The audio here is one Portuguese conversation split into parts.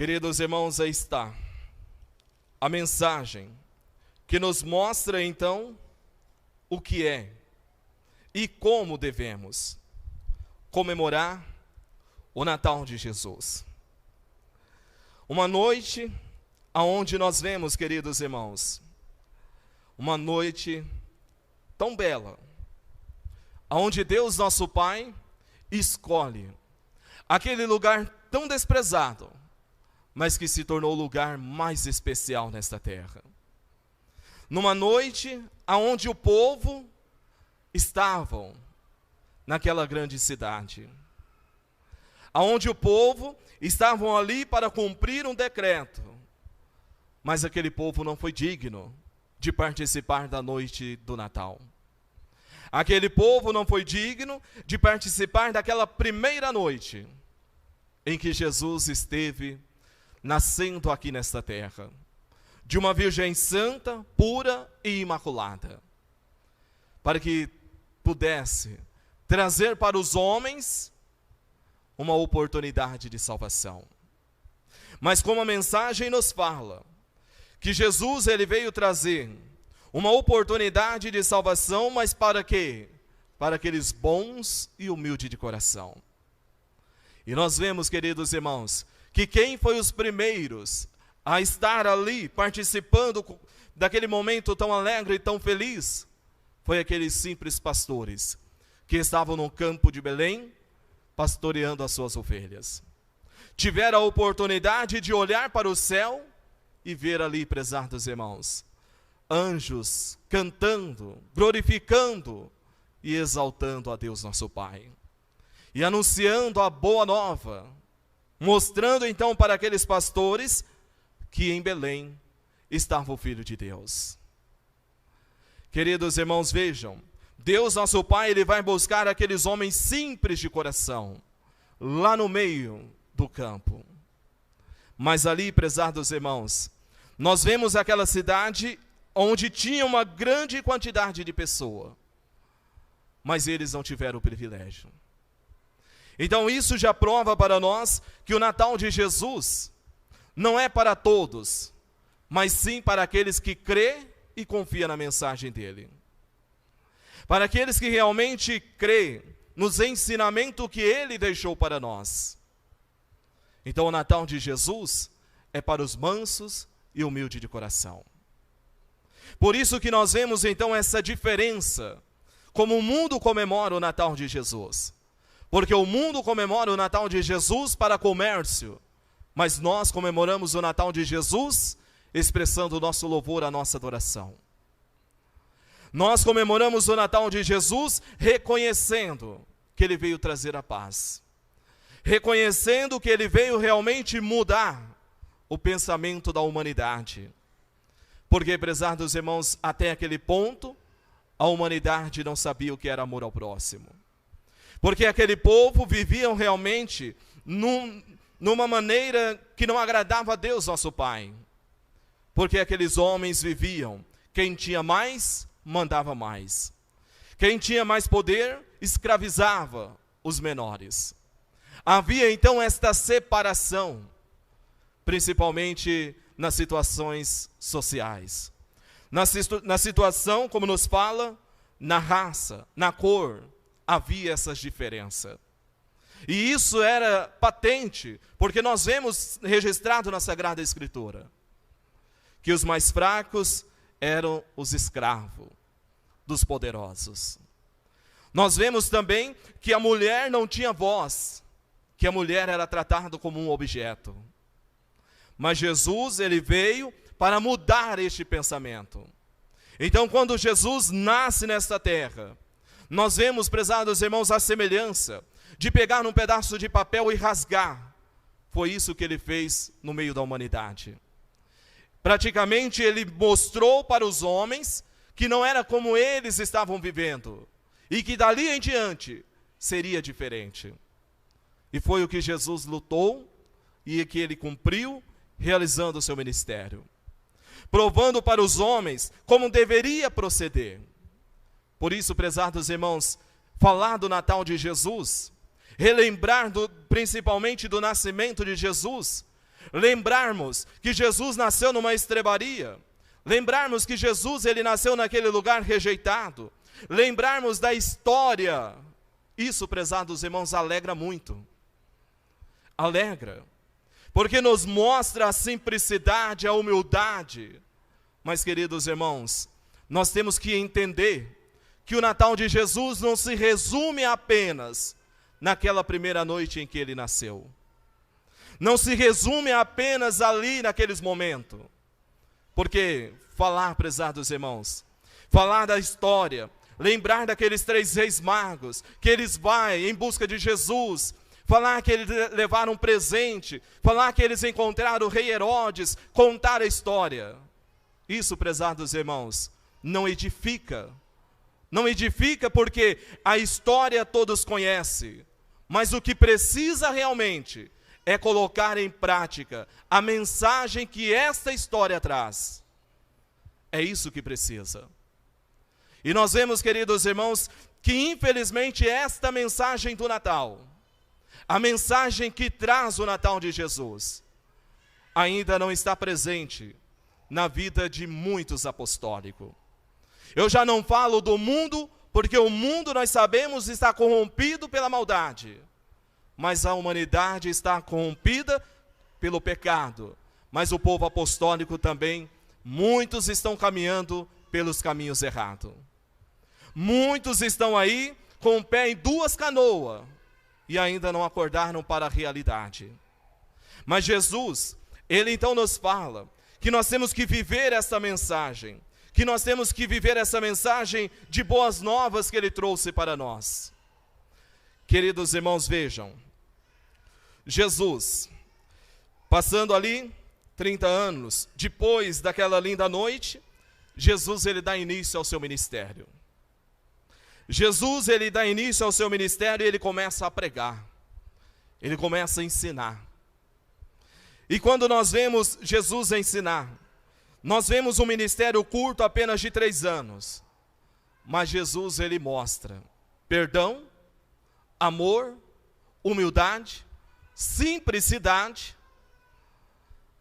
Queridos irmãos, aí está a mensagem que nos mostra então o que é e como devemos comemorar o Natal de Jesus. Uma noite aonde nós vemos, queridos irmãos, uma noite tão bela, aonde Deus nosso Pai escolhe aquele lugar tão desprezado, mas que se tornou o lugar mais especial nesta terra. Numa noite aonde o povo estavam naquela grande cidade, aonde o povo estavam ali para cumprir um decreto, mas aquele povo não foi digno de participar da noite do Natal. Aquele povo não foi digno de participar daquela primeira noite em que Jesus esteve nascendo aqui nesta terra, de uma virgem santa, pura e imaculada, para que pudesse trazer para os homens uma oportunidade de salvação. Mas como a mensagem nos fala, que Jesus ele veio trazer uma oportunidade de salvação, mas para quê? Para aqueles bons e humildes de coração. E nós vemos, queridos irmãos, que quem foi os primeiros a estar ali participando daquele momento tão alegre e tão feliz, foi aqueles simples pastores que estavam no campo de Belém, pastoreando as suas ovelhas. Tiveram a oportunidade de olhar para o céu e ver ali, prezados irmãos, anjos cantando, glorificando e exaltando a Deus nosso Pai, e anunciando a boa nova, mostrando então para aqueles pastores que em Belém estava o Filho de Deus. Queridos irmãos, vejam, Deus nosso Pai, ele vai buscar aqueles homens simples de coração, lá no meio do campo. Mas ali, prezados irmãos, nós vemos aquela cidade onde tinha uma grande quantidade de pessoas, mas eles não tiveram o privilégio. Então isso já prova para nós que o Natal de Jesus não é para todos, mas sim para aqueles que crê e confia na mensagem dele. Para aqueles que realmente crê nos ensinamentos que ele deixou para nós. Então o Natal de Jesus é para os mansos e humildes de coração. Por isso que nós vemos então essa diferença, como o mundo comemora o Natal de Jesus. Porque o mundo comemora o Natal de Jesus para comércio, mas nós comemoramos o Natal de Jesus expressando o nosso louvor, a nossa adoração. Nós comemoramos o Natal de Jesus reconhecendo que ele veio trazer a paz, reconhecendo que ele veio realmente mudar o pensamento da humanidade. Porque, prezados irmãos, até aquele ponto, a humanidade não sabia o que era amor ao próximo. Porque aquele povo vivia realmente numa maneira que não agradava a Deus nosso Pai. Porque aqueles homens viviam, quem tinha mais, mandava mais. Quem tinha mais poder, escravizava os menores. Havia então esta separação, principalmente nas situações sociais. Na situação, como nos fala, na raça, na cor, havia essas diferenças. E isso era patente, porque nós vemos registrado na Sagrada Escritura, que os mais fracos eram os escravos dos poderosos. Nós vemos também que a mulher não tinha voz, que a mulher era tratada como um objeto. Mas Jesus, ele veio para mudar este pensamento. Então, quando Jesus nasce nesta terra, nós vemos, prezados irmãos, a semelhança de pegar um pedaço de papel e rasgar. Foi isso que ele fez no meio da humanidade. Praticamente ele mostrou para os homens que não era como eles estavam vivendo, e que dali em diante seria diferente. E foi o que Jesus lutou e que ele cumpriu, realizando o seu ministério, provando para os homens como deveria proceder. Por isso, prezados irmãos, falar do Natal de Jesus, relembrar principalmente do nascimento de Jesus, lembrarmos que Jesus nasceu numa estrebaria, lembrarmos que Jesus ele nasceu naquele lugar rejeitado, lembrarmos da história, isso, prezados irmãos, alegra muito. Alegra, porque nos mostra a simplicidade, a humildade. Mas, queridos irmãos, nós temos que entender que o Natal de Jesus não se resume apenas naquela primeira noite em que ele nasceu. Não se resume apenas ali naqueles momentos. Porque falar, prezados irmãos, falar da história, lembrar daqueles 3 reis magos, que eles vão em busca de Jesus, falar que eles levaram um presente, falar que eles encontraram o rei Herodes, contar a história. Isso, prezados irmãos, não edifica. Não edifica porque a história todos conhecem. Mas o que precisa realmente é colocar em prática a mensagem que esta história traz. É isso que precisa. E nós vemos, queridos irmãos, que infelizmente esta mensagem do Natal, a mensagem que traz o Natal de Jesus, ainda não está presente na vida de muitos apostólicos. Eu já não falo do mundo, porque o mundo, nós sabemos, está corrompido pela maldade. Mas a humanidade está corrompida pelo pecado. Mas o povo apostólico também, muitos estão caminhando pelos caminhos errados. Muitos estão aí com o pé em 2 canoas e ainda não acordaram para a realidade. Mas Jesus, ele então nos fala que nós temos que viver essa mensagem, que nós temos que viver essa mensagem de boas novas que ele trouxe para nós. Queridos irmãos, vejam, Jesus, passando ali 30 anos, depois daquela linda noite, Jesus ele dá início ao seu ministério. Jesus ele dá início ao seu ministério e ele começa a pregar. Ele começa a ensinar. E quando nós vemos Jesus ensinar, nós vemos um ministério curto apenas de 3 anos. Mas Jesus ele mostra perdão, amor, humildade, simplicidade.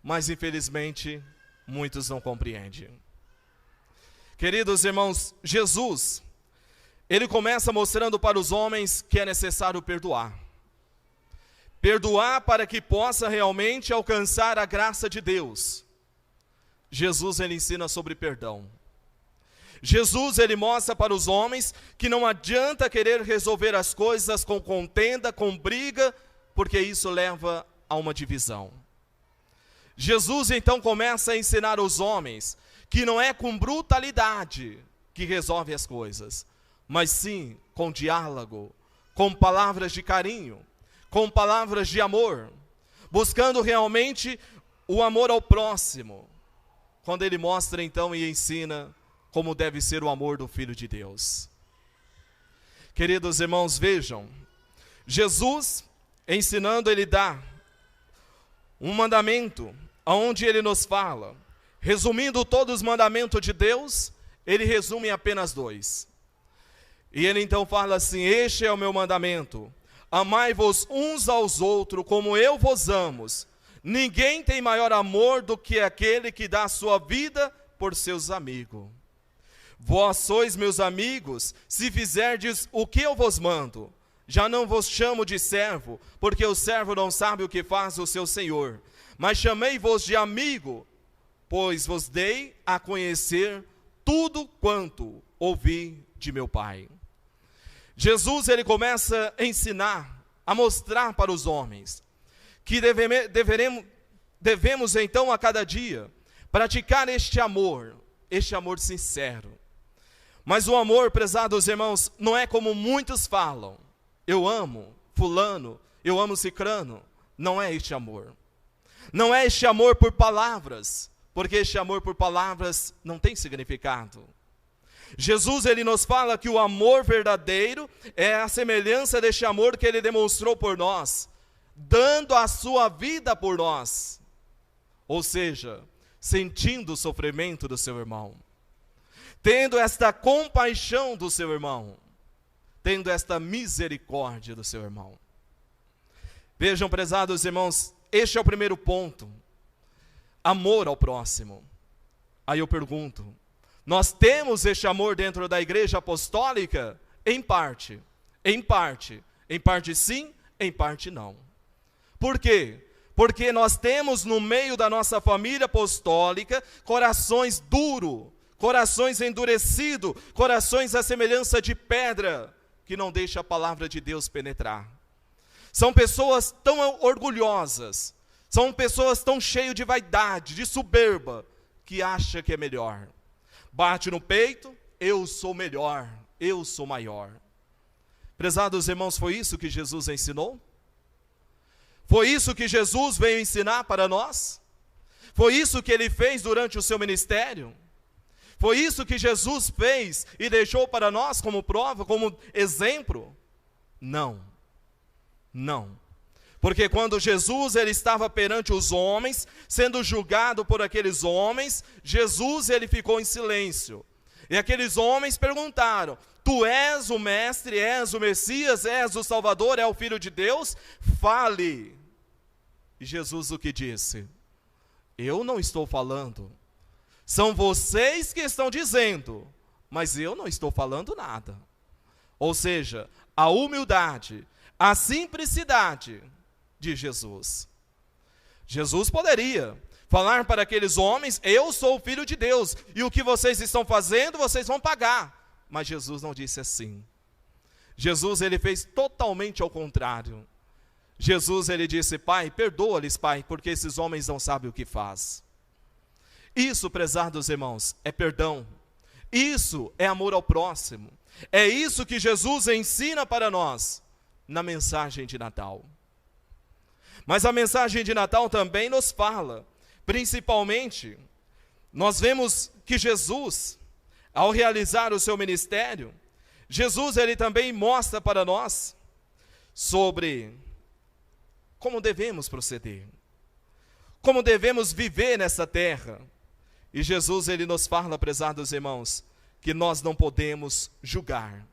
Mas infelizmente muitos não compreendem. Queridos irmãos, Jesus, ele começa mostrando para os homens que é necessário perdoar. Perdoar para que possa realmente alcançar a graça de Deus. Jesus ele ensina sobre perdão. Jesus ele mostra para os homens que não adianta querer resolver as coisas com contenda, com briga, porque isso leva a uma divisão. Jesus então começa a ensinar aos homens que não é com brutalidade que resolve as coisas, mas sim com diálogo, com palavras de carinho, com palavras de amor, buscando realmente o amor ao próximo, quando ele mostra então e ensina como deve ser o amor do Filho de Deus. Queridos irmãos, vejam, Jesus ensinando, ele dá um mandamento, onde ele nos fala, resumindo todos os mandamentos de Deus, ele resume em apenas 2. E ele então fala assim: este é o meu mandamento, amai-vos uns aos outros como eu vos amo. Ninguém tem maior amor do que aquele que dá a sua vida por seus amigos. Vós sois meus amigos, se fizerdes o que eu vos mando. Já não vos chamo de servo, porque o servo não sabe o que faz o seu senhor. Mas chamei-vos de amigo, pois vos dei a conhecer tudo quanto ouvi de meu Pai. Jesus ele começa a ensinar, a mostrar para os homens que devemos então a cada dia praticar este amor sincero. Mas o amor, prezados irmãos, não é como muitos falam: eu amo fulano, eu amo cicrano. Não é este amor. Não é este amor por palavras, porque este amor por palavras não tem significado. Jesus ele nos fala que o amor verdadeiro é a semelhança deste amor que ele demonstrou por nós, dando a sua vida por nós. Ou seja, sentindo o sofrimento do seu irmão, tendo esta compaixão do seu irmão, tendo esta misericórdia do seu irmão. Vejam, prezados irmãos, este é o primeiro ponto. Amor ao próximo. Aí eu pergunto, nós temos este amor dentro da igreja apostólica? Em parte. Em parte. Em parte sim, em parte não. Por quê? Porque nós temos no meio da nossa família apostólica corações duros, corações endurecidos, corações à semelhança de pedra, que não deixa a palavra de Deus penetrar. São pessoas tão orgulhosas, são pessoas tão cheias de vaidade, de soberba, que acha que é melhor. Bate no peito, eu sou melhor, eu sou maior. Prezados irmãos, foi isso que Jesus ensinou? Foi isso que Jesus veio ensinar para nós? Foi isso que ele fez durante o seu ministério? Foi isso que Jesus fez e deixou para nós como prova, como exemplo? Não. Não. Porque quando Jesus ele estava perante os homens, sendo julgado por aqueles homens, Jesus ele ficou em silêncio. E aqueles homens perguntaram: tu és o mestre, és o Messias, és o Salvador, é o Filho de Deus? Fale. E Jesus o que disse? Eu não estou falando. São vocês que estão dizendo, mas eu não estou falando nada. Ou seja, a humildade, a simplicidade de Jesus. Jesus poderia falar para aqueles homens: eu sou o Filho de Deus, e o que vocês estão fazendo, vocês vão pagar. Mas Jesus não disse assim. Jesus ele fez totalmente ao contrário. Jesus ele disse: Pai, perdoa-lhes, Pai, porque esses homens não sabem o que faz. Isso, prezados irmãos, é perdão. Isso é amor ao próximo. É isso que Jesus ensina para nós na mensagem de Natal. Mas a mensagem de Natal também nos fala, principalmente, nós vemos que Jesus, ao realizar o seu ministério, Jesus ele também mostra para nós sobre como devemos proceder, como devemos viver nessa terra. E Jesus ele nos fala, prezados irmãos, que nós não podemos julgar.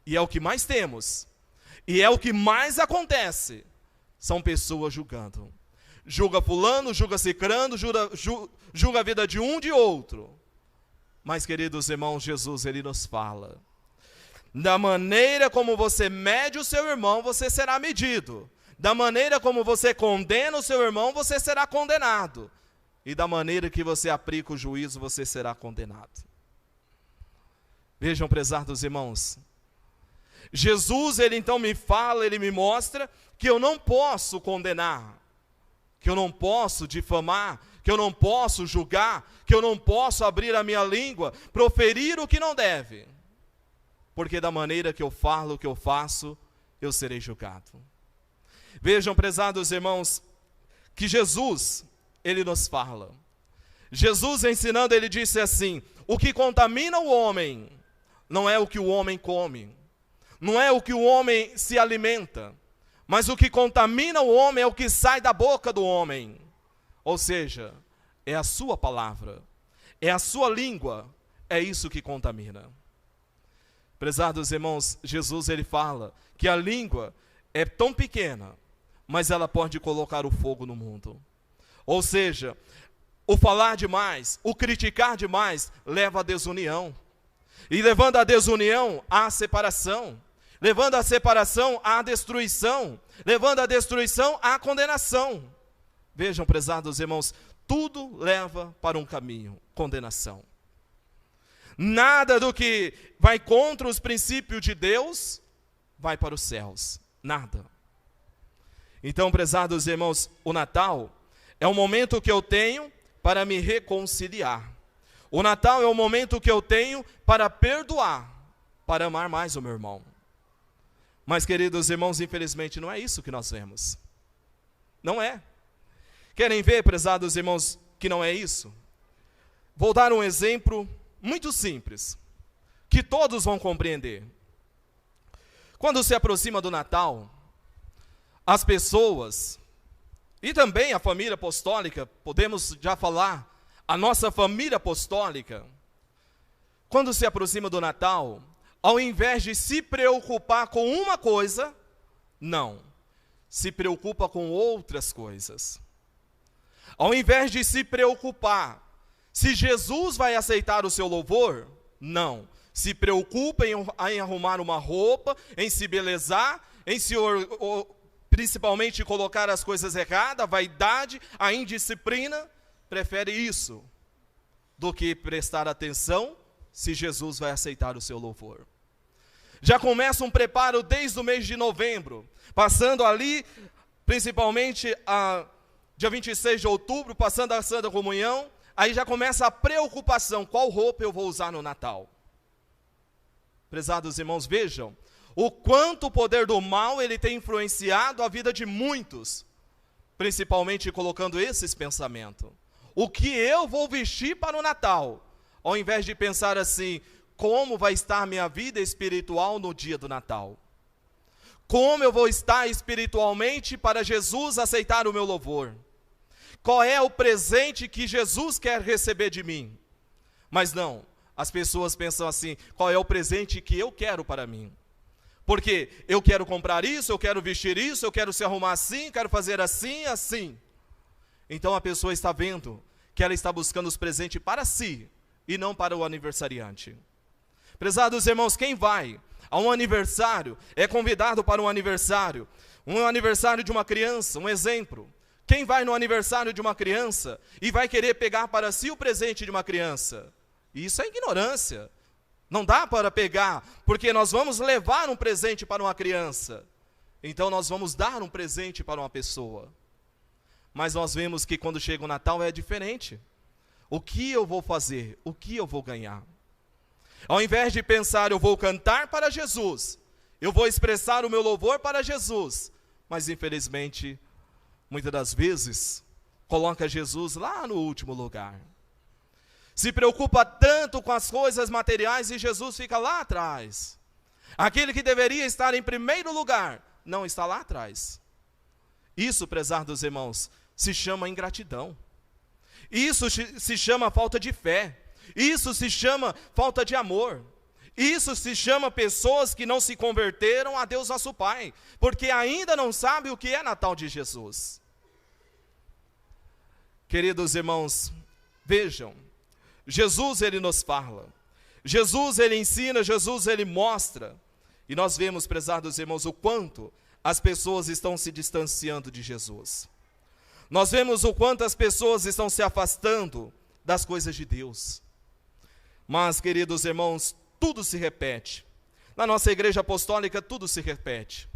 E é o que mais temos, e é o que mais acontece, são pessoas julgando. Julga fulano, julga cicrano, julga a vida de um, de outro. Mas, queridos irmãos, Jesus ele nos fala: da maneira como você mede o seu irmão, você será medido. Da maneira como você condena o seu irmão, você será condenado. E da maneira que você aplica o juízo, você será condenado. Vejam, prezados irmãos, Jesus ele então me fala, ele me mostra que eu não posso condenar, que eu não posso difamar, que eu não posso julgar, que eu não posso abrir a minha língua, proferir o que não deve. Porque da maneira que eu falo, o que eu faço, eu serei julgado. Vejam, prezados irmãos, que Jesus, ele nos fala. Jesus ensinando, ele disse assim: o que contamina o homem, não é o que o homem come, não é o que o homem se alimenta, mas o que contamina o homem é o que sai da boca do homem. Ou seja, é a sua palavra, é a sua língua, é isso que contamina. Prezados irmãos, Jesus ele fala que a língua é tão pequena, mas ela pode colocar o fogo no mundo. Ou seja, o falar demais, o criticar demais, leva à desunião. E levando à desunião, à separação. Levando à separação, à destruição. Levando à destruição, à condenação. Vejam, prezados irmãos, tudo leva para um caminho: condenação. Nada do que vai contra os princípios de Deus vai para os céus. Nada. Então, prezados irmãos, o Natal é o momento que eu tenho para me reconciliar. O Natal é o momento que eu tenho para perdoar, para amar mais o meu irmão. Mas, queridos irmãos, infelizmente não é isso que nós vemos. Não é. Querem ver, prezados irmãos, que não é isso? Vou dar um exemplo muito simples, que todos vão compreender. Quando se aproxima do Natal, as pessoas, e também a família apostólica, podemos já falar, a nossa família apostólica, quando se aproxima do Natal, ao invés de se preocupar com uma coisa, não, se preocupa com outras coisas. Ao invés de se preocupar se Jesus vai aceitar o seu louvor, não. Se preocupa em arrumar uma roupa, em se belezar, em se principalmente colocar as coisas erradas, a vaidade, a indisciplina, prefere isso do que prestar atenção se Jesus vai aceitar o seu louvor. Já começa um preparo desde o mês de novembro, passando ali, principalmente dia 26 de outubro, passando a Santa Comunhão, aí já começa a preocupação, qual roupa eu vou usar no Natal? Prezados irmãos, vejam, o quanto o poder do mal ele tem influenciado a vida de muitos, principalmente colocando esses pensamentos. O que eu vou vestir para o Natal? Ao invés de pensar assim, como vai estar a minha vida espiritual no dia do Natal? Como eu vou estar espiritualmente para Jesus aceitar o meu louvor? Qual é o presente que Jesus quer receber de mim? Mas não, as pessoas pensam assim, qual é o presente que eu quero para mim? Porque eu quero comprar isso, eu quero vestir isso, eu quero se arrumar assim, quero fazer assim, assim. Então a pessoa está vendo que ela está buscando os presentes para si e não para o aniversariante. Prezados irmãos, quem vai a um aniversário é convidado para um aniversário de uma criança, um exemplo. Quem vai no aniversário de uma criança e vai querer pegar para si o presente de uma criança? Isso é ignorância. Não dá para pegar, porque nós vamos levar um presente para uma criança. Então nós vamos dar um presente para uma pessoa. Mas nós vemos que quando chega o Natal é diferente. O que eu vou fazer? O que eu vou ganhar? Ao invés de pensar, eu vou cantar para Jesus, eu vou expressar o meu louvor para Jesus, mas infelizmente, muitas das vezes, coloca Jesus lá no último lugar. Se preocupa tanto com as coisas materiais e Jesus fica lá atrás. Aquele que deveria estar em primeiro lugar, não está lá atrás. Isso, prezados irmãos, se chama ingratidão. Isso se chama falta de fé. Isso se chama falta de amor. Isso se chama pessoas que não se converteram a Deus nosso Pai, porque ainda não sabem o que é Natal de Jesus. Queridos irmãos, vejam, Jesus ele nos fala, Jesus ele ensina, Jesus ele mostra, e nós vemos, prezados irmãos, o quanto as pessoas estão se distanciando de Jesus. Nós vemos o quanto as pessoas estão se afastando das coisas de Deus. Mas, queridos irmãos, tudo se repete. Na nossa igreja apostólica, tudo se repete.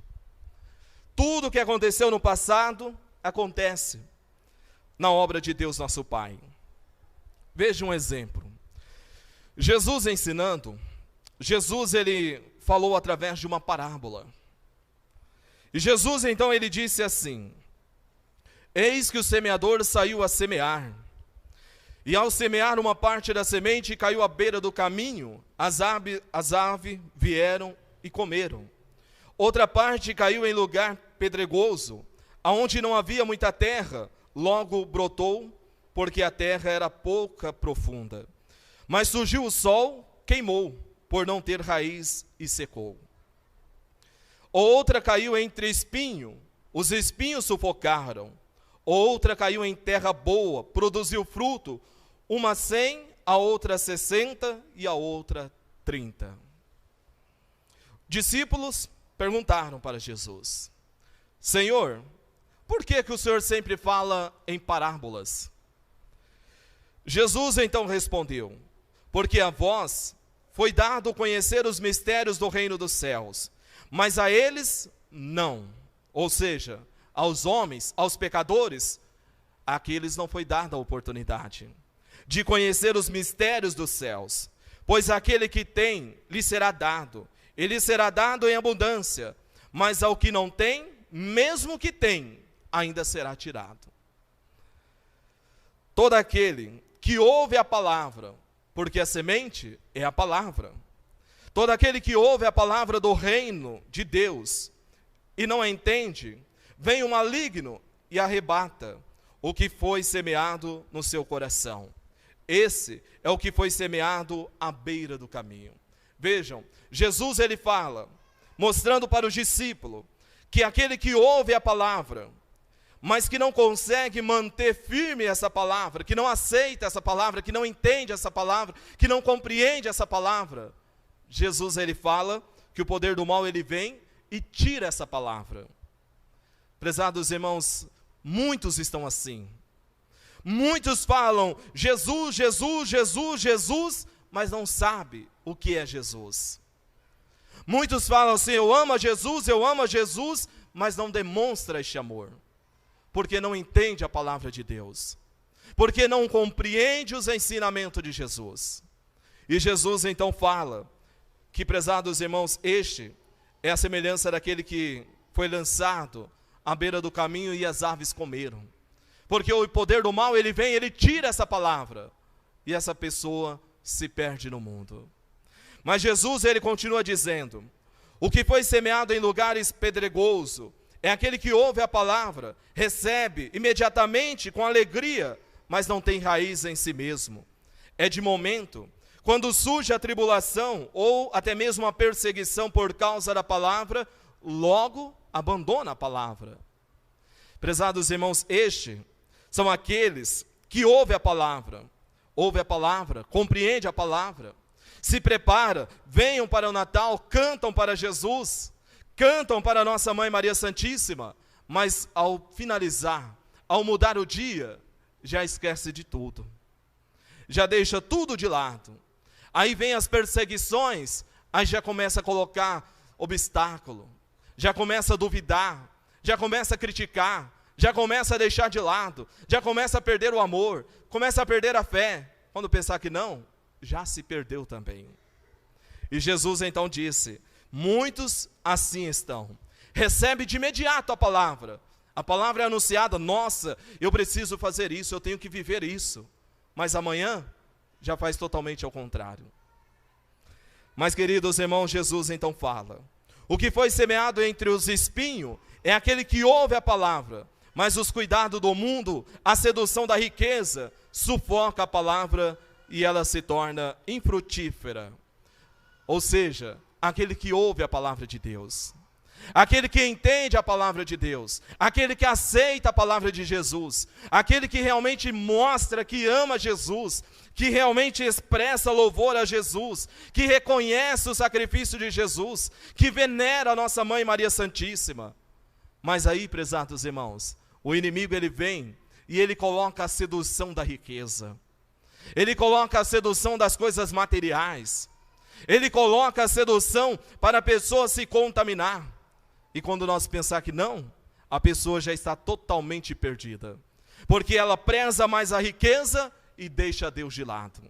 Tudo que aconteceu no passado, acontece na obra de Deus nosso Pai. Veja um exemplo. Jesus ensinando, Jesus ele falou através de uma parábola. E Jesus então ele disse assim: eis que o semeador saiu a semear. E ao semear uma parte da semente caiu à beira do caminho, as aves vieram e comeram. Outra parte caiu em lugar pedregoso, aonde não havia muita terra, logo brotou, porque a terra era pouca profunda. Mas surgiu o sol, queimou, por não ter raiz, e secou. Outra caiu entre espinho, os espinhos sufocaram. Outra caiu em terra boa, produziu fruto, uma 100, a outra 60 e a outra 30. Discípulos perguntaram para Jesus: Senhor, por que o Senhor sempre fala em parábolas? Jesus então respondeu: porque a vós foi dado conhecer os mistérios do reino dos céus, mas a eles não. Ou seja, aos homens, aos pecadores, àqueles não foi dada a oportunidade de conhecer os mistérios dos céus. Pois aquele que tem, lhe será dado, ele será dado em abundância, mas ao que não tem, mesmo que tem, ainda será tirado. Todo aquele que ouve a palavra, porque a semente é a palavra, todo aquele que ouve a palavra do reino de Deus e não a entende, vem o maligno e arrebata o que foi semeado no seu coração. Esse é o que foi semeado à beira do caminho. Vejam, Jesus ele fala, mostrando para os discípulos, que aquele que ouve a palavra, mas que não consegue manter firme essa palavra, que não aceita essa palavra, que não entende essa palavra, que não compreende essa palavra, Jesus ele fala que o poder do mal ele vem e tira essa palavra. Prezados irmãos, muitos estão assim. Muitos falam Jesus, Jesus, Jesus, Jesus, mas não sabe o que é Jesus. Muitos falam assim, eu amo a Jesus, mas não demonstra este amor. Porque não entende a palavra de Deus. Porque não compreende os ensinamentos de Jesus. E Jesus então fala que, prezados irmãos, este é a semelhança daquele que foi lançado à beira do caminho e as aves comeram. Porque o poder do mal, ele vem, ele tira essa palavra. E essa pessoa se perde no mundo. Mas Jesus, ele continua dizendo, o que foi semeado em lugares pedregosos, é aquele que ouve a palavra, recebe imediatamente com alegria, mas não tem raiz em si mesmo. É de momento, quando surge a tribulação ou até mesmo a perseguição por causa da palavra, logo abandona a palavra. Prezados irmãos, estes são aqueles que ouvem a palavra, compreende a palavra, se prepara, venham para o Natal, cantam para Jesus, cantam para nossa Mãe Maria Santíssima, mas ao finalizar, ao mudar o dia, já esquece de tudo. Já deixa tudo de lado. Aí vem as perseguições, aí já começa a colocar obstáculo, já começa a duvidar, já começa a criticar, já começa a deixar de lado, já começa a perder o amor, começa a perder a fé. Quando pensar que não, já se perdeu também. E Jesus então disse, muitos assim estão. Recebe de imediato a palavra é anunciada, nossa, eu preciso fazer isso, eu tenho que viver isso. Mas amanhã, já faz totalmente ao contrário. Mas queridos irmãos, Jesus então fala, o que foi semeado entre os espinhos, é aquele que ouve a palavra, mas os cuidados do mundo, a sedução da riqueza, sufoca a palavra e ela se torna infrutífera. Ou seja, aquele que ouve a palavra de Deus, aquele que entende a palavra de Deus, aquele que aceita a palavra de Jesus, aquele que realmente mostra que ama Jesus, que realmente expressa louvor a Jesus, que reconhece o sacrifício de Jesus, que venera a nossa Mãe Maria Santíssima. Mas aí, prezados irmãos, o inimigo ele vem e ele coloca a sedução da riqueza, ele coloca a sedução das coisas materiais, ele coloca a sedução para a pessoa se contaminar. E quando nós pensar que não, a pessoa já está totalmente perdida. Porque ela preza mais a riqueza e deixa Deus de lado.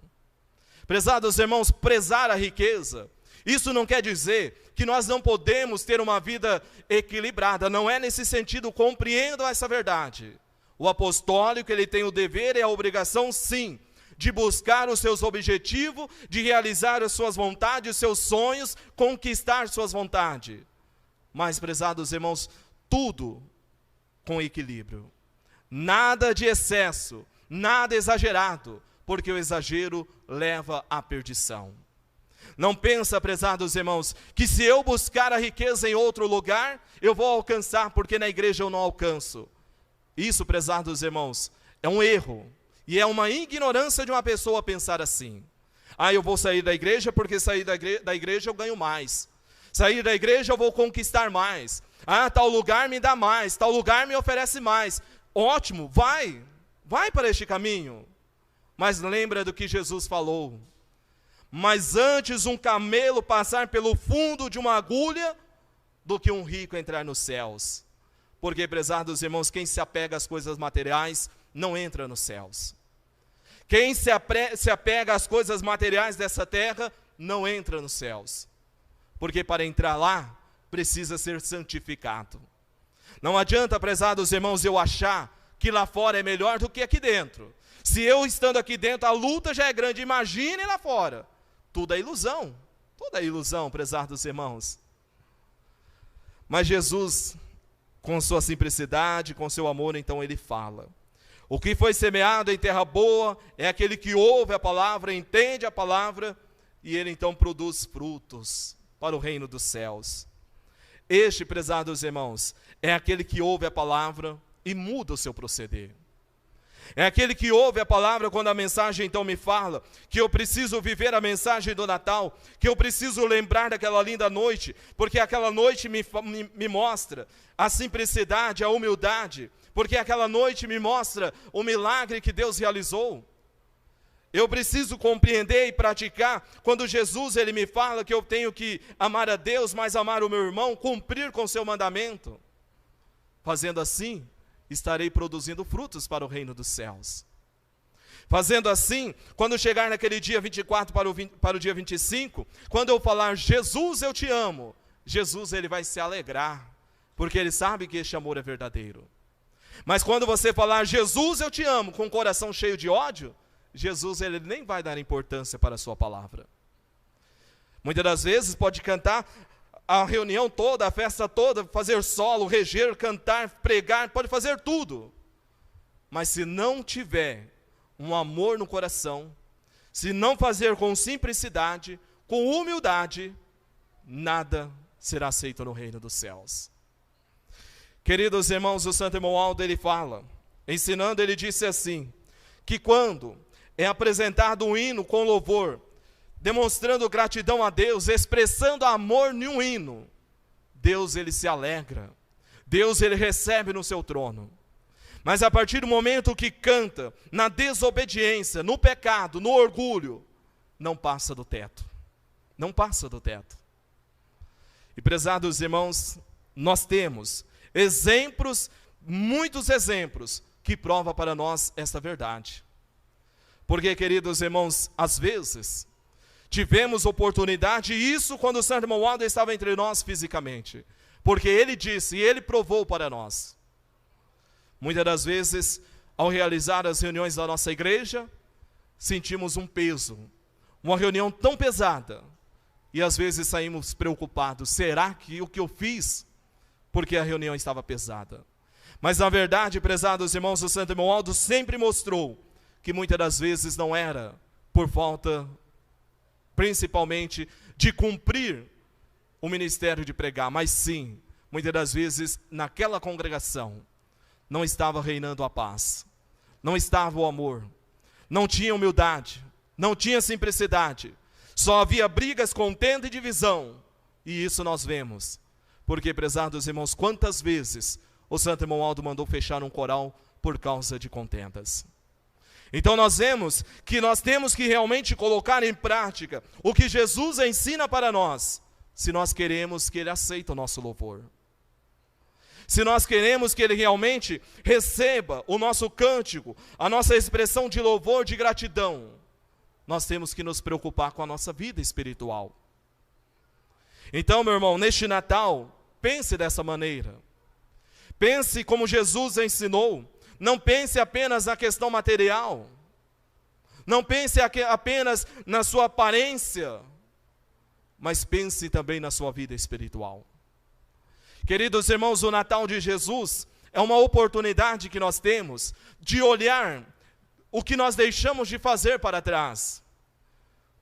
Prezados irmãos, prezar a riqueza, isso não quer dizer que nós não podemos ter uma vida equilibrada. Não é nesse sentido, compreendam essa verdade. O apostólico, ele tem o dever e a obrigação, sim, de buscar os seus objetivos, de realizar as suas vontades, os seus sonhos, conquistar suas vontades. Mas, prezados irmãos, tudo com equilíbrio. Nada de excesso, nada exagerado, porque o exagero leva à perdição. Não pensa, prezados irmãos, que se eu buscar a riqueza em outro lugar, eu vou alcançar, porque na igreja eu não alcanço. Isso, prezados irmãos, é um erro. E é uma ignorância de uma pessoa pensar assim. Ah, eu vou sair da igreja porque sair da igreja eu ganho mais. Sair da igreja eu vou conquistar mais. Ah, tal lugar me dá mais, tal lugar me oferece mais. Ótimo, vai para este caminho. Mas lembra do que Jesus falou. Mas antes um camelo passar pelo fundo de uma agulha, do que um rico entrar nos céus. Porque, prezados irmãos, quem se apega às coisas materiais, não entra nos céus. Quem se apega às coisas materiais dessa terra, não entra nos céus. Porque para entrar lá, precisa ser santificado. Não adianta, prezados irmãos, eu achar que lá fora é melhor do que aqui dentro. Se eu estando aqui dentro, a luta já é grande, imagine lá fora. Tudo é ilusão, prezados irmãos. Mas Jesus, com sua simplicidade, com seu amor, então ele fala. O que foi semeado em terra boa é aquele que ouve a palavra, entende a palavra, e ele então produz frutos para o reino dos céus. Este, prezados irmãos, é aquele que ouve a palavra e muda o seu proceder. É aquele que ouve a palavra quando a mensagem então me fala que eu preciso viver a mensagem do Natal, que eu preciso lembrar daquela linda noite, porque aquela noite me mostra a simplicidade, a humildade, porque aquela noite me mostra o milagre que Deus realizou. Eu preciso compreender e praticar quando Jesus ele me fala que eu tenho que amar a Deus, mas amar o meu irmão, cumprir com o seu mandamento. Fazendo assim, estarei produzindo frutos para o reino dos céus. Fazendo assim, quando chegar naquele dia 24 para o dia 25, quando eu falar, Jesus, eu te amo, Jesus ele vai se alegrar, porque ele sabe que este amor é verdadeiro. Mas quando você falar, Jesus, eu te amo, com o coração cheio de ódio, Jesus ele nem vai dar importância para a sua palavra. Muitas das vezes pode cantar a reunião toda, a festa toda, fazer solo, reger, cantar, pregar, pode fazer tudo. Mas se não tiver um amor no coração, se não fazer com simplicidade, com humildade, nada será aceito no reino dos céus. Queridos irmãos, o Santo Irmão Aldo, ele fala, ensinando, ele disse assim, que quando é apresentado um hino com louvor, demonstrando gratidão a Deus, expressando amor em um hino, Deus ele se alegra, Deus ele recebe no seu trono. Mas a partir do momento que canta na desobediência, no pecado, no orgulho, não passa do teto, não passa do teto. E prezados irmãos, nós temos exemplos, muitos exemplos, que provam para nós esta verdade. Porque, queridos irmãos, às vezes tivemos oportunidade, e isso quando o Santo Irmão Aldo estava entre nós fisicamente, porque ele disse e ele provou para nós. Muitas das vezes, ao realizar as reuniões da nossa igreja, sentimos um peso, uma reunião tão pesada, e às vezes saímos preocupados, será que o que eu fiz, porque a reunião estava pesada? Mas na verdade, prezados irmãos, o Santo Irmão Aldo sempre mostrou que muitas das vezes não era por falta, principalmente, de cumprir o ministério de pregar, mas sim, muitas das vezes, naquela congregação, não estava reinando a paz, não estava o amor, não tinha humildade, não tinha simplicidade, só havia brigas, contenda e divisão, e isso nós vemos, porque, prezados irmãos, quantas vezes o Santo Irmão Aldo mandou fechar um coral por causa de contendas. Então nós vemos que nós temos que realmente colocar em prática o que Jesus ensina para nós, se nós queremos que Ele aceite o nosso louvor. Se nós queremos que Ele realmente receba o nosso cântico, a nossa expressão de louvor, de gratidão, nós temos que nos preocupar com a nossa vida espiritual. Então, meu irmão, neste Natal, pense dessa maneira. Pense como Jesus ensinou. Não pense apenas na questão material. Não pense apenas na sua aparência. Mas pense também na sua vida espiritual. Queridos irmãos, o Natal de Jesus é uma oportunidade que nós temos de olhar o que nós deixamos de fazer para trás.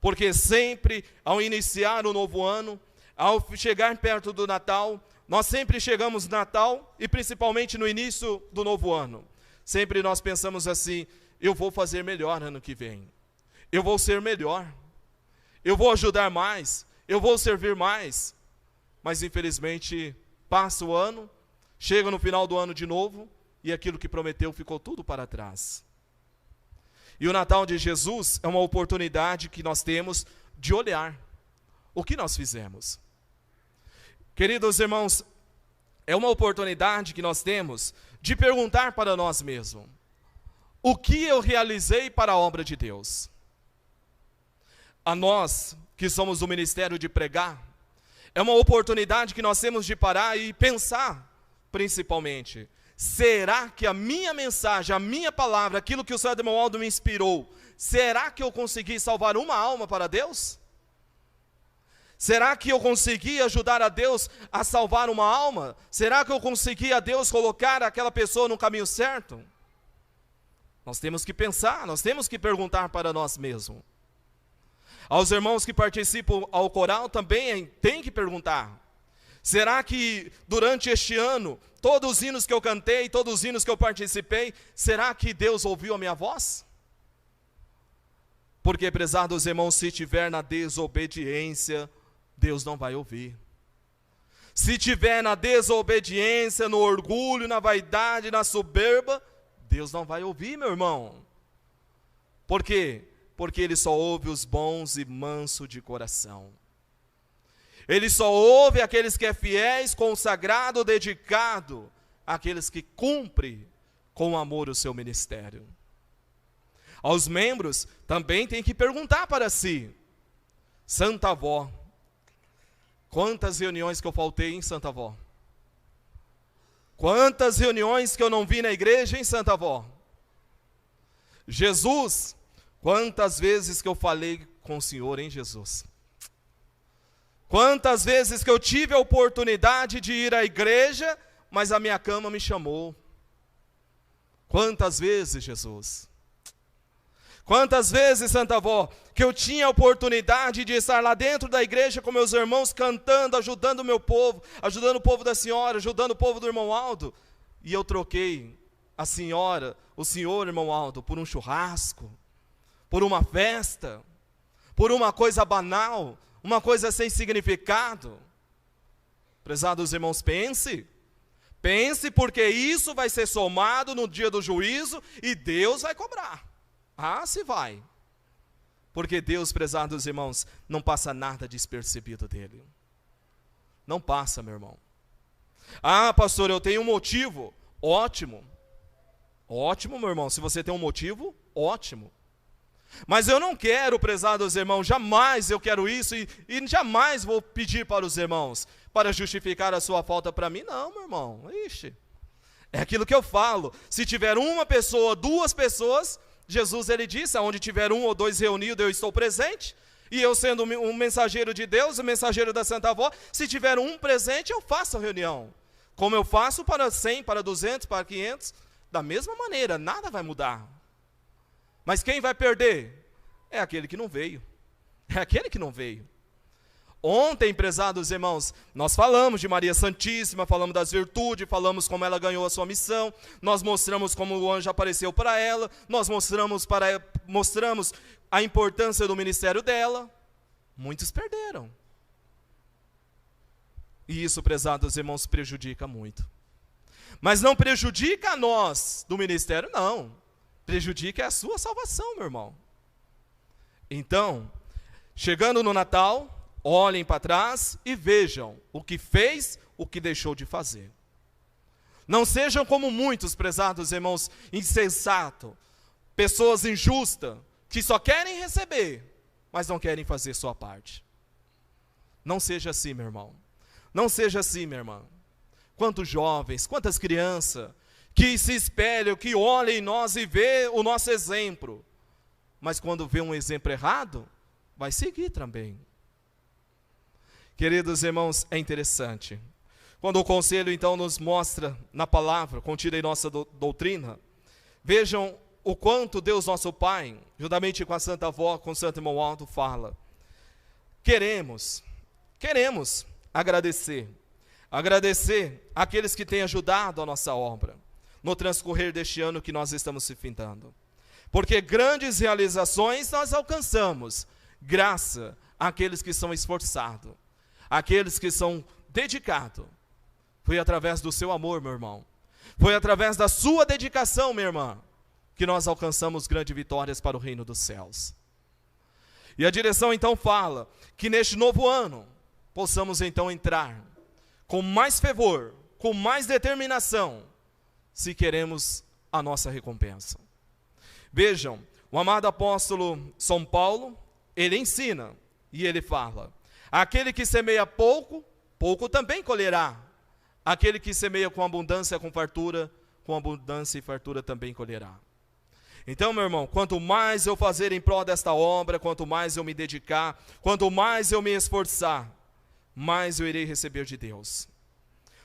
Porque sempre, ao iniciar o novo ano, ao chegar perto do Natal, nós sempre chegamos no Natal e principalmente no início do novo ano. Sempre nós pensamos assim, eu vou fazer melhor ano que vem. Eu vou ser melhor. Eu vou ajudar mais. Eu vou servir mais. Mas infelizmente passa o ano, chega no final do ano de novo e aquilo que prometeu ficou tudo para trás. E o Natal de Jesus é uma oportunidade que nós temos de olhar o que nós fizemos. Queridos irmãos, é uma oportunidade que nós temos de perguntar para nós mesmos, o que eu realizei para a obra de Deus? A nós, que somos do ministério de pregar, é uma oportunidade que nós temos de parar e pensar, principalmente, será que a minha mensagem, a minha palavra, aquilo que o Santo Irmão Aldo me inspirou, será que eu consegui salvar uma alma para Deus? Será que eu consegui ajudar a Deus a salvar uma alma? Será que eu consegui a Deus colocar aquela pessoa no caminho certo? Nós temos que pensar, nós temos que perguntar para nós mesmos. Aos irmãos que participam ao coral também tem que perguntar. Será que durante este ano, todos os hinos que eu cantei, todos os hinos que eu participei, será que Deus ouviu a minha voz? Porque, prezados irmãos, se tiver na desobediência, Deus não vai ouvir. Se tiver na desobediência, no orgulho, na vaidade, na soberba, Deus não vai ouvir, meu irmão. Por quê? Porque Ele só ouve os bons e mansos de coração. Ele só ouve aqueles que é fiéis, consagrado, dedicado, aqueles que cumprem com amor o seu ministério. Aos membros também tem que perguntar para si: Santa Avó, quantas reuniões que eu faltei em Santa Avó? Quantas reuniões que eu não vi na igreja em Santa Avó? Jesus, quantas vezes que eu falei com o Senhor em Jesus? Quantas vezes que eu tive a oportunidade de ir à igreja, mas a minha cama me chamou? Quantas vezes, Jesus? Quantas vezes, Santa Avó, que eu tinha a oportunidade de estar lá dentro da igreja com meus irmãos, cantando, ajudando o meu povo, ajudando o povo da senhora, ajudando o povo do irmão Aldo, e eu troquei a senhora, o senhor, irmão Aldo, por um churrasco, por uma festa, por uma coisa banal, uma coisa sem significado. Prezados irmãos, pense, porque isso vai ser somado no dia do juízo e Deus vai cobrar. Ah, se vai. Porque Deus, prezados irmãos, não passa nada despercebido dele. Não passa, meu irmão. Ah, pastor, eu tenho um motivo. Ótimo. Ótimo, meu irmão. Se você tem um motivo, ótimo. Mas eu não quero, prezados irmãos, jamais eu quero isso e jamais vou pedir para os irmãos para justificar a sua falta para mim. Não, meu irmão. Ixi. É aquilo que eu falo. Se tiver uma pessoa, duas pessoas, Jesus, ele disse, aonde tiver um ou dois reunidos, eu estou presente. E eu sendo um mensageiro de Deus, um mensageiro da Santa Avó, se tiver um presente, eu faço a reunião. Como eu faço para 100, para 200, para 500, da mesma maneira, nada vai mudar. Mas quem vai perder? É aquele que não veio. É aquele que não veio. Ontem, prezados irmãos, nós falamos de Maria Santíssima, falamos das virtudes, falamos como ela ganhou a sua missão, nós mostramos como o anjo apareceu para ela, nós mostramos a importância do ministério dela. Muitos perderam. E isso, prezados irmãos, prejudica muito. Mas não prejudica a nós do ministério, não. Prejudica a sua salvação, meu irmão. Então, chegando no Natal, olhem para trás e vejam o que fez, o que deixou de fazer. Não sejam como muitos, prezados irmãos, insensatos, pessoas injustas, que só querem receber, mas não querem fazer sua parte. Não seja assim, meu irmão. Não seja assim, minha irmã. Quantos jovens, quantas crianças que se espelham, que olham em nós e vê o nosso exemplo, mas quando vê um exemplo errado, vai seguir também. Queridos irmãos, é interessante. Quando o conselho então nos mostra na palavra, contida em nossa doutrina, vejam o quanto Deus nosso Pai, juntamente com a Santa Avó, com o Santo Irmão Aldo, fala. Queremos agradecer àqueles que têm ajudado a nossa obra, no transcorrer deste ano que nós estamos se findando. Porque grandes realizações nós alcançamos, graças àqueles que são esforçados, aqueles que são dedicados. Foi através do seu amor, meu irmão. Foi através da sua dedicação, minha irmã, que nós alcançamos grandes vitórias para o reino dos céus. E a direção então fala que neste novo ano possamos então entrar com mais fervor, com mais determinação, se queremos a nossa recompensa. Vejam, o amado apóstolo São Paulo, ele ensina e ele fala: aquele que semeia pouco, pouco também colherá. Aquele que semeia com abundância e fartura também colherá. Então, meu irmão, quanto mais eu fazer em prol desta obra, quanto mais eu me dedicar, quanto mais eu me esforçar, mais eu irei receber de Deus.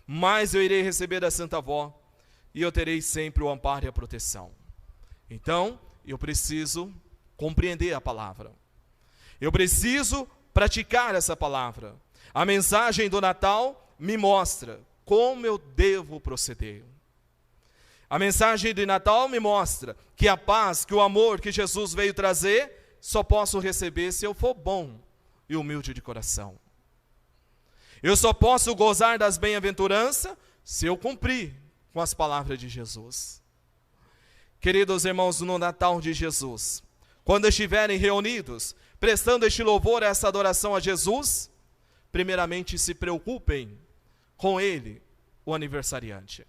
Mais eu irei receber da Santa Avó, e eu terei sempre o amparo e a proteção. Então, eu preciso compreender a palavra. Eu preciso praticar essa palavra. A mensagem do Natal me mostra como eu devo proceder. A mensagem de Natal me mostra que a paz, que o amor que Jesus veio trazer, só posso receber se eu for bom e humilde de coração. Eu só posso gozar das bem-aventuranças se eu cumprir com as palavras de Jesus. Queridos irmãos, no Natal de Jesus, quando estiverem reunidos, prestando este louvor, essa adoração a Jesus, primeiramente se preocupem com Ele, o aniversariante.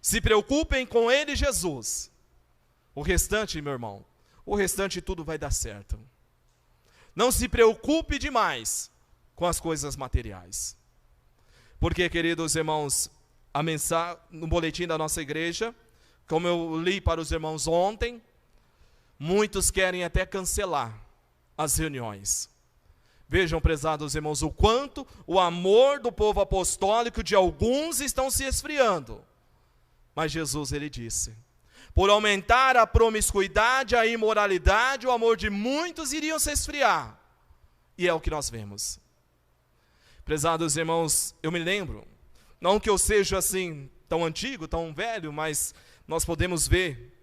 Se preocupem com Ele, Jesus. O restante, meu irmão, o restante tudo vai dar certo. Não se preocupe demais com as coisas materiais. Porque, queridos irmãos, a mensagem no boletim da nossa igreja, como eu li para os irmãos ontem, muitos querem até cancelar as reuniões. Vejam, prezados irmãos, o quanto o amor do povo apostólico de alguns estão se esfriando. Mas Jesus, ele disse, por aumentar a promiscuidade, a imoralidade, o amor de muitos iriam se esfriar. E é o que nós vemos. Prezados irmãos, eu me lembro, não que eu seja assim tão antigo, tão velho, mas nós podemos ver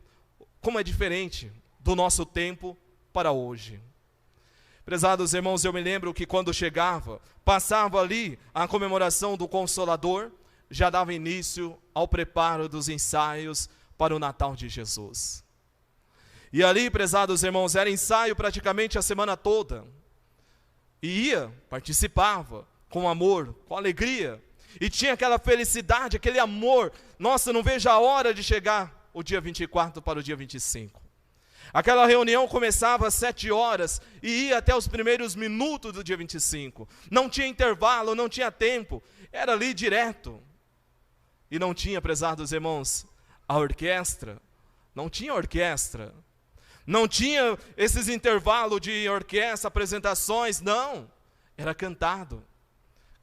como é diferente do nosso tempo para hoje. Prezados irmãos, eu me lembro que quando chegava, passava ali a comemoração do Consolador, já dava início ao preparo dos ensaios para o Natal de Jesus. E ali, prezados irmãos, era ensaio praticamente a semana toda. E participava com amor, com alegria. E tinha aquela felicidade, aquele amor. Nossa, não vejo a hora de chegar o dia 24 para o dia 25. Aquela reunião começava às 7 horas e ia até os primeiros minutos do dia 25. Não tinha intervalo, não tinha tempo. Era ali direto. E não tinha, prezados irmãos, a orquestra. Não tinha orquestra. Não tinha esses intervalos de orquestra, apresentações, não. Era cantado.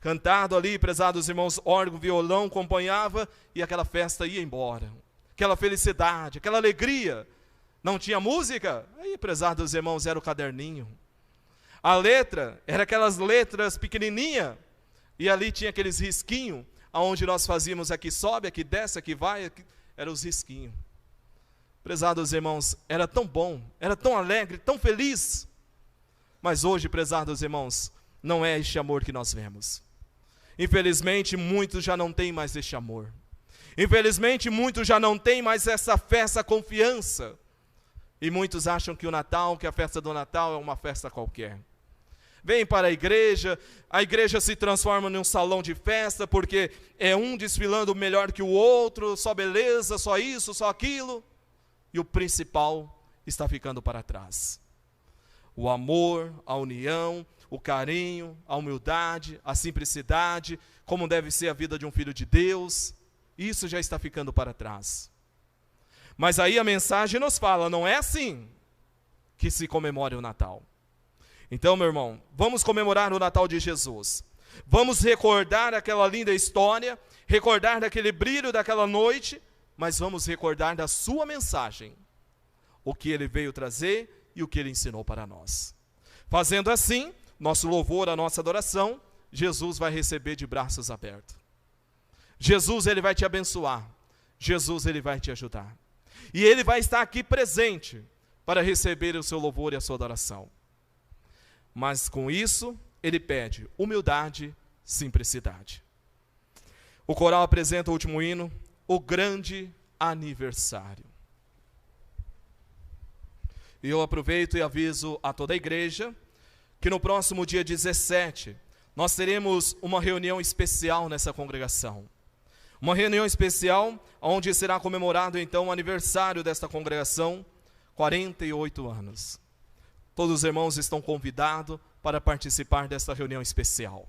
Cantado ali, prezados irmãos, órgão, violão, acompanhava e aquela festa ia embora. Aquela felicidade, aquela alegria. Não tinha música? Aí, prezados irmãos, era o caderninho. A letra, era aquelas letras pequenininhas. E ali tinha aqueles risquinhos, onde nós fazíamos aqui sobe, aqui desce, aqui vai, aqui, eram os risquinhos. Prezados irmãos, era tão bom, era tão alegre, tão feliz. Mas hoje, prezados irmãos, não é este amor que nós vemos. Infelizmente, muitos já não têm mais este amor. Infelizmente, muitos já não têm mais essa fé, essa confiança. E muitos acham que o Natal, que a festa do Natal é uma festa qualquer. Vem para a igreja se transforma num salão de festa, porque é um desfilando melhor que o outro, só beleza, só isso, só aquilo. E o principal está ficando para trás. O amor, a união, o carinho, a humildade, a simplicidade, como deve ser a vida de um filho de Deus, isso já está ficando para trás. Mas aí a mensagem nos fala, não é assim que se comemore o Natal. Então, meu irmão, vamos comemorar o Natal de Jesus. Vamos recordar aquela linda história, recordar daquele brilho daquela noite, mas vamos recordar da sua mensagem, o que ele veio trazer e o que ele ensinou para nós. Fazendo assim, nosso louvor, a nossa adoração, Jesus vai receber de braços abertos. Jesus, ele vai te abençoar. Jesus, ele vai te ajudar. E ele vai estar aqui presente para receber o seu louvor e a sua adoração. Mas com isso, ele pede humildade, simplicidade. O coral apresenta o último hino, o grande aniversário. E eu aproveito e aviso a toda a igreja que no próximo dia 17, nós teremos uma reunião especial nessa congregação. Uma reunião especial onde será comemorado então o aniversário desta congregação, 48 anos. Todos os irmãos estão convidados para participar desta reunião especial.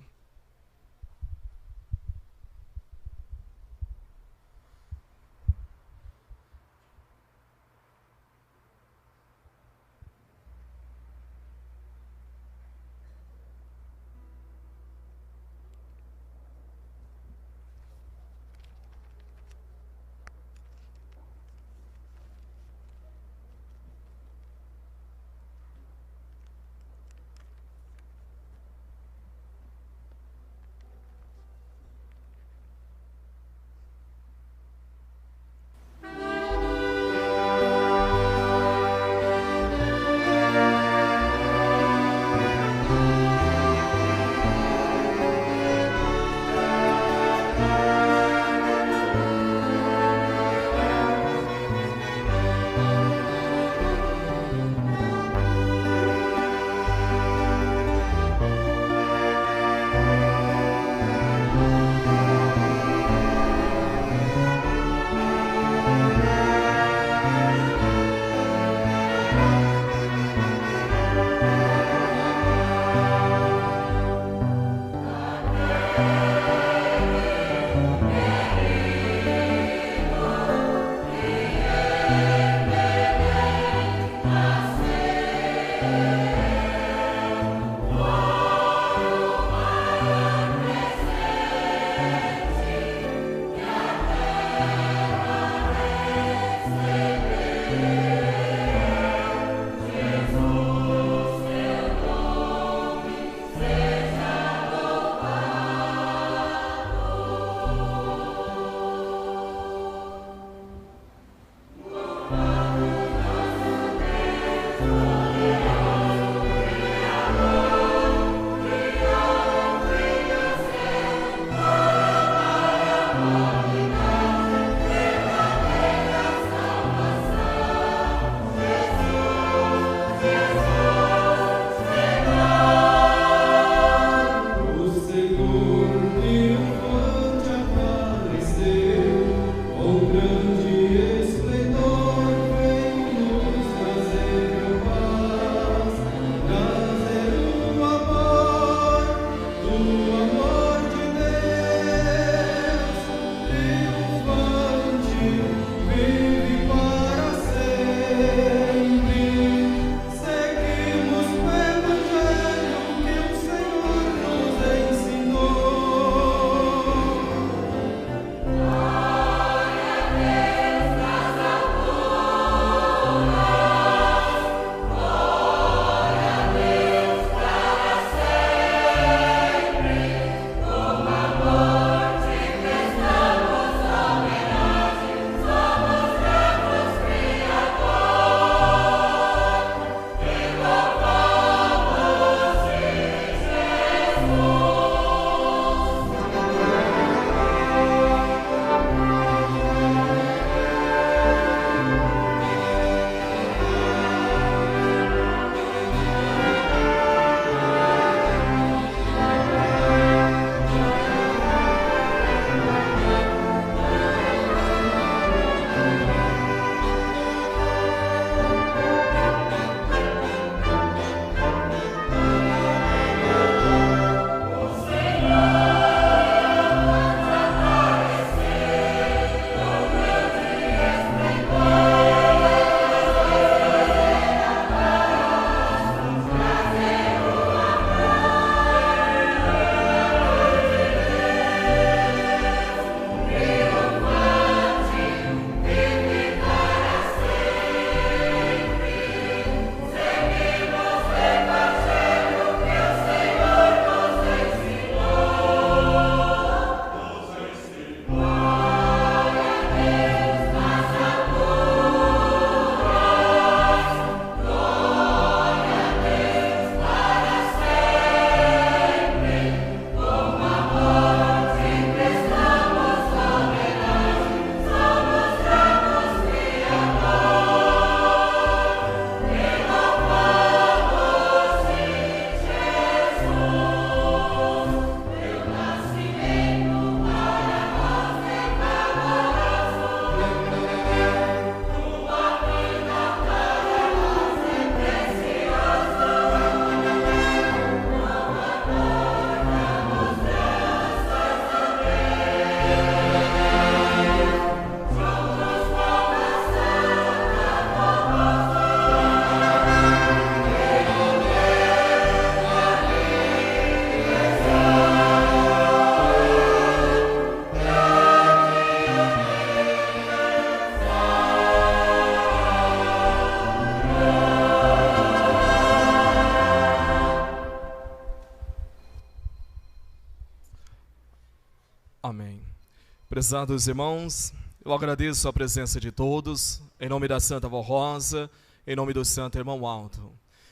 Prezados irmãos, eu agradeço a presença de todos, em nome da Santa Vó Rosa, em nome do Santo Irmão Aldo.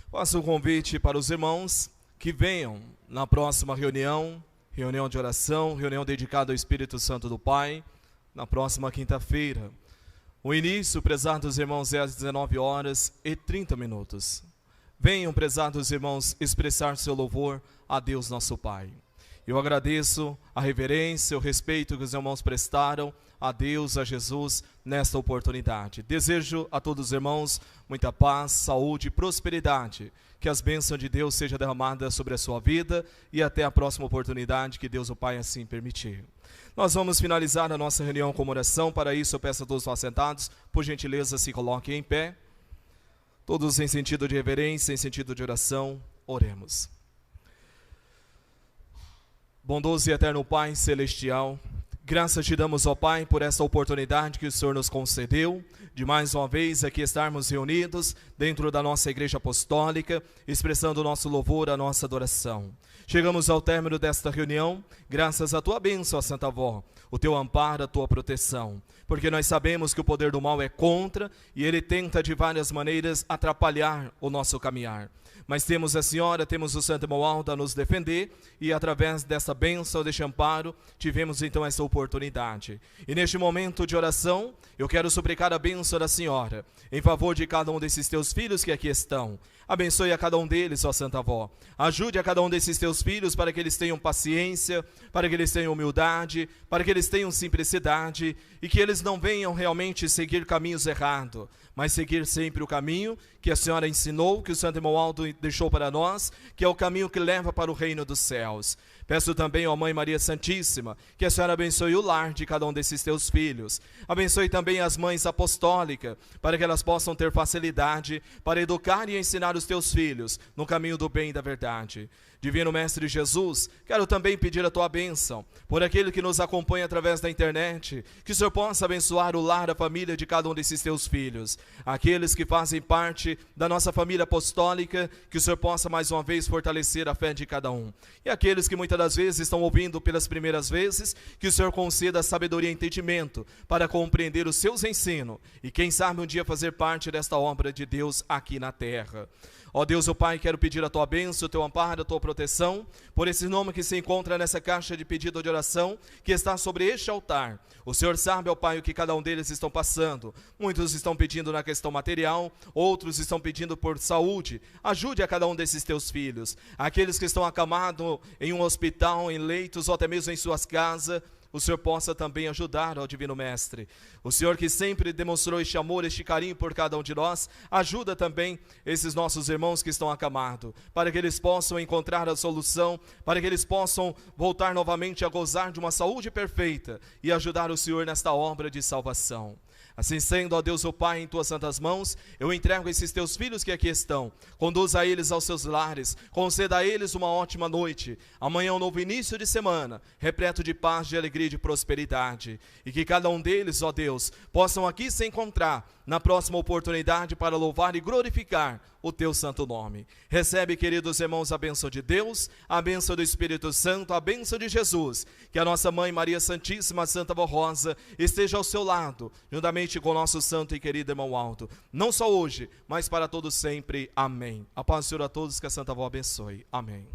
Faço um convite para os irmãos que venham na próxima reunião de oração, reunião dedicada ao Espírito Santo do Pai, na próxima quinta-feira. O início, prezados irmãos, é às 19h30. Venham, prezados irmãos, expressar seu louvor a Deus nosso Pai. Eu agradeço a reverência, o respeito que os irmãos prestaram a Deus, a Jesus, nesta oportunidade. Desejo a todos os irmãos muita paz, saúde e prosperidade. Que as bênçãos de Deus sejam derramadas sobre a sua vida e até a próxima oportunidade, que Deus o Pai assim permitir. Nós vamos finalizar a nossa reunião com oração. Para isso eu peço a todos os assentados, por gentileza, se coloquem em pé. Todos em sentido de reverência, em sentido de oração, oremos. Bondoso e eterno Pai Celestial, graças te damos, ó Pai, por essa oportunidade que o Senhor nos concedeu, de mais uma vez aqui estarmos reunidos dentro da nossa Igreja Apostólica, expressando o nosso louvor, a nossa adoração. Chegamos ao término desta reunião, graças à tua bênção, ó Santa Avó, o teu amparo, a tua proteção, porque nós sabemos que o poder do mal é contra e ele tenta de várias maneiras atrapalhar o nosso caminhar. Mas temos a Senhora, temos o Santo Irmão Aldo a nos defender e através dessa bênção, deste amparo, tivemos então essa oportunidade. E neste momento de oração, eu quero suplicar a bênção da Senhora em favor de cada um desses teus filhos que aqui estão. Abençoe a cada um deles, ó Santa Avó. Ajude a cada um desses teus filhos para que eles tenham paciência, para que eles tenham humildade, para que eles tenham simplicidade e que eles não venham realmente seguir caminhos errados, mas seguir sempre o caminho que a Senhora ensinou, que o Santo Irmão Aldo deixou para nós, que é o caminho que leva para o reino dos céus. Peço também, ó Mãe Maria Santíssima, que a Senhora abençoe o lar de cada um desses teus filhos. Abençoe também as mães apostólicas, para que elas possam ter facilidade para educar e ensinar os teus filhos no caminho do bem e da verdade. Divino Mestre Jesus, quero também pedir a tua bênção por aquele que nos acompanha através da internet, que o Senhor possa abençoar o lar, a família de cada um desses teus filhos, aqueles que fazem parte da nossa família apostólica, que o Senhor possa mais uma vez fortalecer a fé de cada um, e aqueles que muitas das vezes estão ouvindo pelas primeiras vezes, que o Senhor conceda sabedoria e entendimento para compreender os seus ensinos, e quem sabe um dia fazer parte desta obra de Deus aqui na terra. Ó Deus, o Pai, quero pedir a tua bênção, o teu amparo, a tua proteção, por esse nome que se encontra nessa caixa de pedido de oração, que está sobre este altar. O Senhor sabe, ó Pai, o que cada um deles estão passando. Muitos estão pedindo na questão material, outros estão pedindo por saúde. Ajude a cada um desses teus filhos. Aqueles que estão acamados em um hospital, em leitos, ou até mesmo em suas casas, o Senhor possa também ajudar, ó Divino Mestre. O Senhor que sempre demonstrou este amor, este carinho por cada um de nós, ajuda também esses nossos irmãos que estão acamados, para que eles possam encontrar a solução, para que eles possam voltar novamente a gozar de uma saúde perfeita e ajudar o Senhor nesta obra de salvação. Assim sendo, ó Deus, o Pai, em tuas santas mãos, eu entrego esses teus filhos que aqui estão. Conduza eles aos seus lares, conceda a eles uma ótima noite. Amanhã um novo início de semana, repleto de paz, de alegria e de prosperidade. E que cada um deles, ó Deus, possam aqui se encontrar na próxima oportunidade para louvar e glorificar o teu santo nome. Recebe, queridos irmãos, a bênção de Deus, a bênção do Espírito Santo, a bênção de Jesus. Que a nossa Mãe Maria Santíssima, Santa Vó Rosa, esteja ao seu lado, juntamente com o nosso santo e querido irmão Aldo, não só hoje, mas para todos sempre. Amém. A paz do Senhor a todos, que a Santa Vó abençoe. Amém.